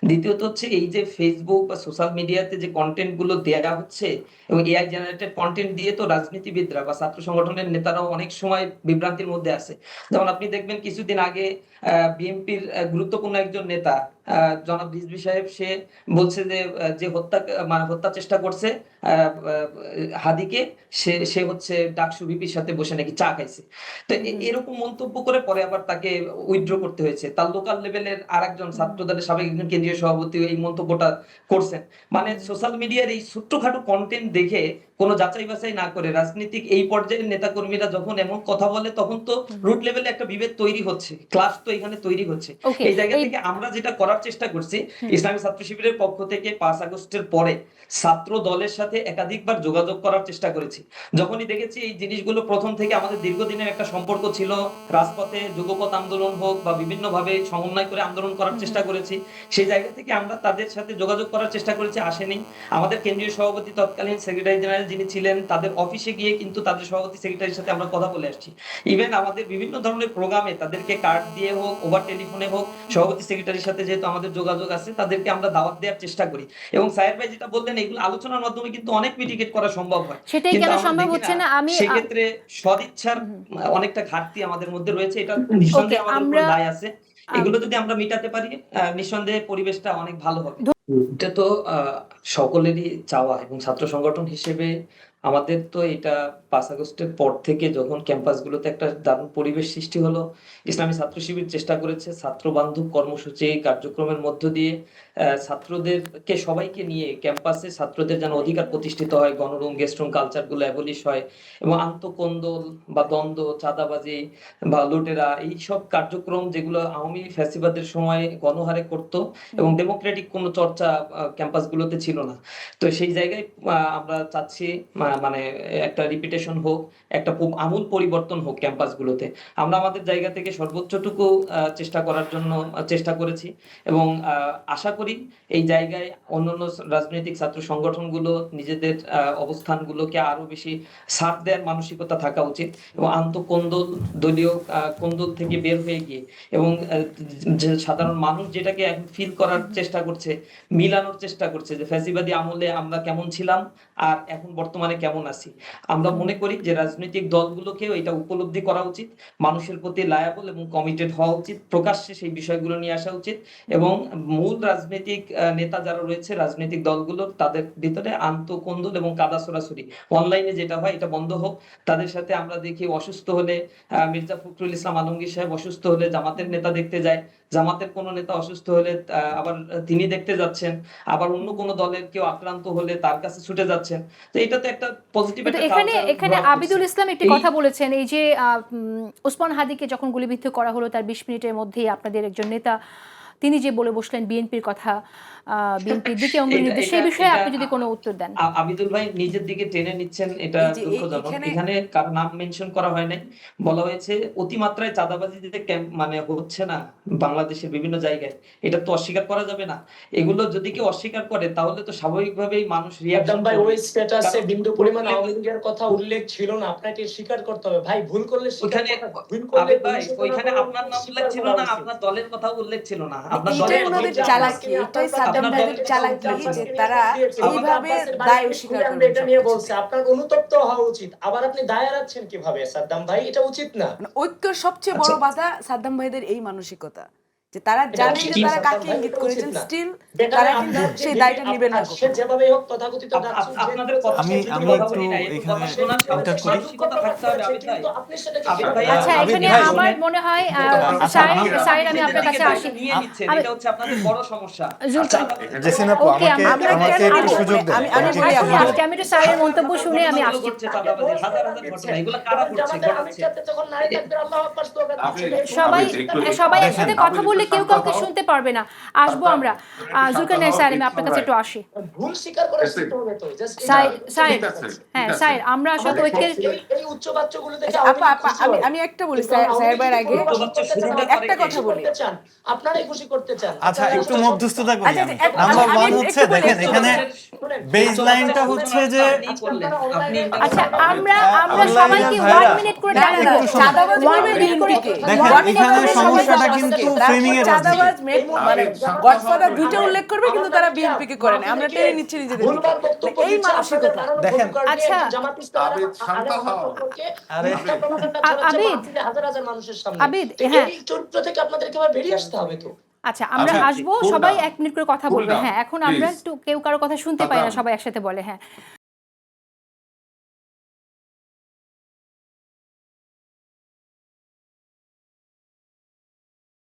দ্বিতীয়ত হচ্ছে এই যে ফেসবুক বা সোশ্যাল মিডিয়াতে যে কন্টেন্ট গুলো দেয়া হচ্ছে এবং এআই জেনারেটেড কন্টেন্ট দিয়ে তো রাজনীতিবিদরা বা ছাত্র সংগঠনের নেতারাও অনেক সময় বিভ্রান্তির মধ্যে আছে। যেমন আপনি দেখবেন কিছুদিন আগে বিএনপির গুরুত্বপূর্ণ একজন নেতা জনাব রিজভী সাহেব, সে বলছে যে যে হত্যা মানে হত্যা চেষ্টা করছে হাদিকে, সে সে হচ্ছে ডাকসু ভিপির সাথে বসে নাকি চা খাইছে। তো এরকম মন্তব্য করে পরে আবার তাকে উইথড্র করতে হয়েছে। তার লোকাল লেভেলের আরেকজন ছাত্র দলের সাবেক একজন কেন্দ্রীয় সভাপতি এই মন্তব্যটা করছেন। মানে সোশ্যাল মিডিয়ার এই ছোট্টখাটো কন্টেন্ট দেখে কোনো যাচাই বাছাই না করে রাজনীতিক এই পর্যায়ের নেতা কর্মীরা যখন এমন কথা বলে, তখন তো রুট লেভেলে একটা বিভেদ তৈরি হচ্ছে, ক্লাস তো এখানে তৈরি হচ্ছে। ওকে, এই জায়গা এই থেকে আমরা যেটা করার চেষ্টা করছি, ইসলামী ছাত্র শিবিরের পক্ষ থেকে 5 আগস্টের পরে ছাত্র দলের সাথে একাধিকবার যোগাযোগ করার চেষ্টা করেছি। যখনই দেখেছি এই জিনিসগুলো প্রথম থেকে আমাদের দীর্ঘদিনের একটা সম্পর্ক ছিল, রাজপথে যুগপৎ আন্দোলন হোক বা বিভিন্ন ভাবে সমন্বয় করে আন্দোলন করার চেষ্টা করেছি, সেই জায়গা থেকে আমরা তাদের সাথে যোগাযোগ করার চেষ্টা করেছি, আসেনি। আমাদের কেন্দ্রীয় সভাপতি তৎকালীন সেক্রেটারি জেনারেল যিনি ছিলেন, তাদের অফিসে গিয়ে কিন্তু তাদের সভাপতি সেক্রেটারির সাথে আমরা কথা বলে আসছি। ইভেন আমাদের বিভিন্ন ধরনের প্রোগ্রামে তাদেরকে কার্ড দিয়ে হোক, ওভার টেলিফোনে হোক, সভাপতি সেক্রেটারির সাথে যেহেতু আমাদের যোগাযোগ আছে, তাদেরকে আমরা দাওয়াত দেওয়ার চেষ্টা করি। এবং সাহেব ভাই যেটা বললেন, এগুলো আলোচনার মাধ্যমে কিন্তু অনেক মিটিগেট করা সম্ভব হয়, সেটাই কিন্তু কেন আমরা সম্ভব দেখি হচ্ছে না। না? আমি সেক্ষেত্রে সদিচ্ছার অনেকটা ঘাটতি আমাদের মধ্যে রয়েছে, এটা ওকে, নিঃসন্দেহে আমাদের উপর আমরা দায় আছে। এগুলো যদি আমরা মিটাতে পারি, নিঃসন্দেহে পরিবেশটা অনেক ভালো হবে। এটা তো সকলেরই চাওয়া, এবং ছাত্র সংগঠন হিসেবে আমাদের তো এটা 5 আগস্টের পর থেকে যখন ক্যাম্পাসগুলোতে একটা দারুণ পরিবেশ সৃষ্টি হলো, ইসলামী ছাত্র শিবির চেষ্টা করেছে ছাত্র বান্ধব কর্মসূচি কার্যক্রমের মধ্য দিয়ে ছাত্রদেরকে সবাইকে নিয়ে ক্যাম্পাসে ছাত্রদের যেন অধিকার প্রতিষ্ঠিত হয়, গণরুম গেস্ট রুম কালচার গুলো অ্যাবলিশ হয়, এবং আন্তঃকন্দল বা দ্বন্দ্ব, চাঁদাবাজি বা লুটেরা, এইসব কার্যক্রম যেগুলো আওয়ামী ফ্যাসিবাদের সময় গণহারে করত এবং ডেমোক্রেটিক কোনো চর্চা ক্যাম্পাসগুলোতে ছিল না। তো সেই জায়গায় আমরা চাচ্ছি মানে একটা রিপিটেশন হোক, একটা আমূল পরিবর্তন হোক ক্যাম্পাসগুলোতে। আমরা আমাদের জায়গা থেকে সর্বোচ্চটুকু চেষ্টা করার জন্য চেষ্টা করেছি, এবং আশা করি এই জায়গায় অন্যান্য রাজনৈতিক ছাত্র সংগঠনগুলো নিজেদের অবস্থানগুলোকে আরো বেশি ছাড় দেওয়ার মানসিকতা থাকা উচিত, এবং আন্তঃকন্দল, দলীয় কোন্দল থেকে বের হয়ে গিয়ে, এবং যে সাধারণ মানুষ যেটাকে এখন ফিল করার চেষ্টা করছে, মিলানোর চেষ্টা করছে যে ফ্যাসিবাদী আমলে আমরা কেমন ছিলাম আর এখন বর্তমানে কেমন আছি। আমরা মনে করি যে রাজনৈতিক দলগুলোকেও এটা উপলব্ধি করা উচিত, মানুষের প্রতি লায়াবল এবং কমিটেড হওয়া উচিত, প্রকাশ্যে সেই বিষয়গুলো নিয়ে আসা উচিত, এবং মূল রাজনৈতিক নেতা যারা রয়েছে রাজনৈতিক দলগুলোর, তাদের ভিতরে আন্তঃকন্দল এবং কাদা ছড়াছড়ি অনলাইনে যেটা হয় এটা বন্ধ হোক। তাদের সাথে আমরা দেখি অসুস্থ হলে মির্জা ফখরুল ইসলাম আলমগীর সাহেব অসুস্থ হলে জামাতের নেতা দেখতে যায়, জামাতের কোনো নেতা অসুস্থ হলে আবার তিনি দেখতে যাচ্ছেন, আবার অন্য কোনো দলের কেউ আক্রান্ত হলে তার কাছে ছুটে যাচ্ছেন। তো এটা তো একটা পজিটিভ কিন্তু একটা এখানে কালচার এখানে গ্রো আপ করছে। আবিদুল ইসলাম একটি এই কথা বলেছেন, এই যে ওসমান হাদিকে যখন গুলিবিদ্ধ করা হলো তার 20 মিনিটের মধ্যেই আপনাদের একজন নেতা তিনি যে বলে বসলেন বিএনপির কথা, বিএনপির দিকে অঙ্গুলি এটা নির্দেশ, এটা সেই বিষয়ে এটা আপনি যদি কোনো উত্তর দেন। আবিদুল ভাই নিজের দিকে টেনে নিচ্ছেন, এটা এই যে দুঃখজনক। এখানে এখানে কারো নাম মেনশন করা হয় নাই, বলা হয়েছে অতিমাত্রায় চাঁদাবাজি যে মানে হচ্ছে না বাংলাদেশের বিভিন্ন জায়গায়, এটা তো অস্বীকার করা যাবে না। এগুলো যদি কেউ অস্বীকার করে তাহলে তো স্বাভাবিকভাবেই মানুষ রিয়াকশন ভাই করবে, ওই স্ট্যাটাসে কারণ বিন্দু পরিমাণ আওয়ামী লীগের কথা উল্লেখ ছিল না, আপনাকে স্বীকার করতে হবে ভাই, ভুল করলে স্বীকার ওখানে করা, ভুল করলে আবিদ ভাই অনুশোচনা ওইখানে করা আপনার নাম উল্লেখ স্বীকার ছিল করা না, উচিত। আপনার দলের কথাও উল্লেখ ছিল না, আপনার এইটাই দলের ওনাদের কথা চালাকি, এটাই সাদ্দাম আপনার ভাইদের দলের চালাকি কথা যে উল্লেখ তারা এইভাবে দায় অস্বীকার করবেন এটা নিয়ে বলছে। সবকিছুতে। আপনার অনুতপ্ত হওয়া উচিত, আবার আপনি দায় এড়াচ্ছেন কিভাবে সাদ্দাম ভাই? এটা উচিত না। মানে ঐক্যের সবচেয়ে বড় বাধা সাদ্দাম ভাইদের এই মানসিকতা, যে তারা এটা জানেন উচিত যে না তারা সাদ্দাম কাকে ভাই, ইঙ্গিত এটা উচিত করেছেন, না। স্টিল বেটা তারা কিন্তু আপনার সেই যে দায়টা নেবেন না সে কখনো। যেভাবেই হোক তথাকথিত ডাকসু আপনাদের কথা আমি যদি আমি কথা একটু বলি না, একটু এখানে কথা শোনার এন্টার করি। মানসিকতা থাকতে হবে আবিদ ভাই। কিন্তু আপনি সেটাকে আবিদ ভাই আচ্ছা, আবিদ এখানে ভাই, আমার মনে হয় সাইর আমি আপনার কাছে আসি। নিয়ে নিচ্ছেন, এটা হচ্ছে আপনাদের বড় সমস্যা। জেসিন আপু, ওকে, আমাকে আমরা আমাকে একটু সুযোগ দেন। আমি আসছি, বলি আসছি, আপনাকে। আসছি, আমি একটু সাইরের মন্তব্য শুনে আমি আসছি। চাঁদাবাজি হাজার হাজার ঘটনা, এগুলো কারা করছে ঘটাচ্ছে? তখন নারী তাকবীর আল্লাহু আকবার স্লোগান দিচ্ছিল। সবাই সবাই দেখেন, একসাথে কথা বললে কেউ কাউকে শুনতে পারবে না। আসবো আমরা জুলকারনাইন স্যার, আমি আপনার কাছে একটু আসি। ভুল স্বীকার করা শিখতে হবে তো। Just স্যার, ঠিক আছে। হ্যাঁ স্যার, আমরা আসলে ঐক্যের এই উচ্চ বাচ্চাগুলো দেখে আচ্ছা, আপা আমি একটা বলি সাহেবের আগে একটা কথা বলি। আপনারাই খুশি করতে চান। আচ্ছা, একটু মধ্যস্থতা করি আচ্ছা, আমি। আচ্ছা, নাম্বার আমি 1 একটু হচ্ছে, বলি, দেখেন একটু এখানে বেস লাইনটা হচ্ছে যে আচ্ছা, আমরা অনলাইনে সবাইকে ভাইরা 1 মিনিট করে না, টাইম না, দেব। চাঁদাবাজি 1 করবে মিনিট করে বিএনপিকে। দেখেন, 1 মিনিট এখানে করে সমস্যাটা সবাই কিন্তু বসে। তার মিনিং এর চাঁদাবাজ মানে গডফাদার দুইটা উল্লেখ করবে কিন্তু তারা আপনারা বিএনপি কে করে না আমরা টেনে নিচ্ছি নিজেদের দিকে। ভুলভাল বক্তব্য এই দিচ্ছে, মানসিকতা আপনাদের ধারণা দেখেন, ভুল করে আচ্ছা, দিয়ে জামাত ইসলাম আবিদ, শান্ত হও। আরে, মিথ্যা প্রলোভনটা ছড়াচ্ছে আবিদ, মাহফিলে হাজার হাজার মানুষের সামনে। আবিদ, তো হ্যাঁ। এই চরিত্র থেকে আপনাদেরকে এবার বেরিয়ে আসতে হবে তো। আচ্ছা আমরা আচ্ছা, আসবো, cool সবাই down, 1 মিনিট করে কথা cool বলবে। down, হ্যাঁ এখন আমরা please. একটু কেউ কারো কথা শুনতে পাই না, সাদ্দাম। সবাই একসাথে বলে। হ্যাঁ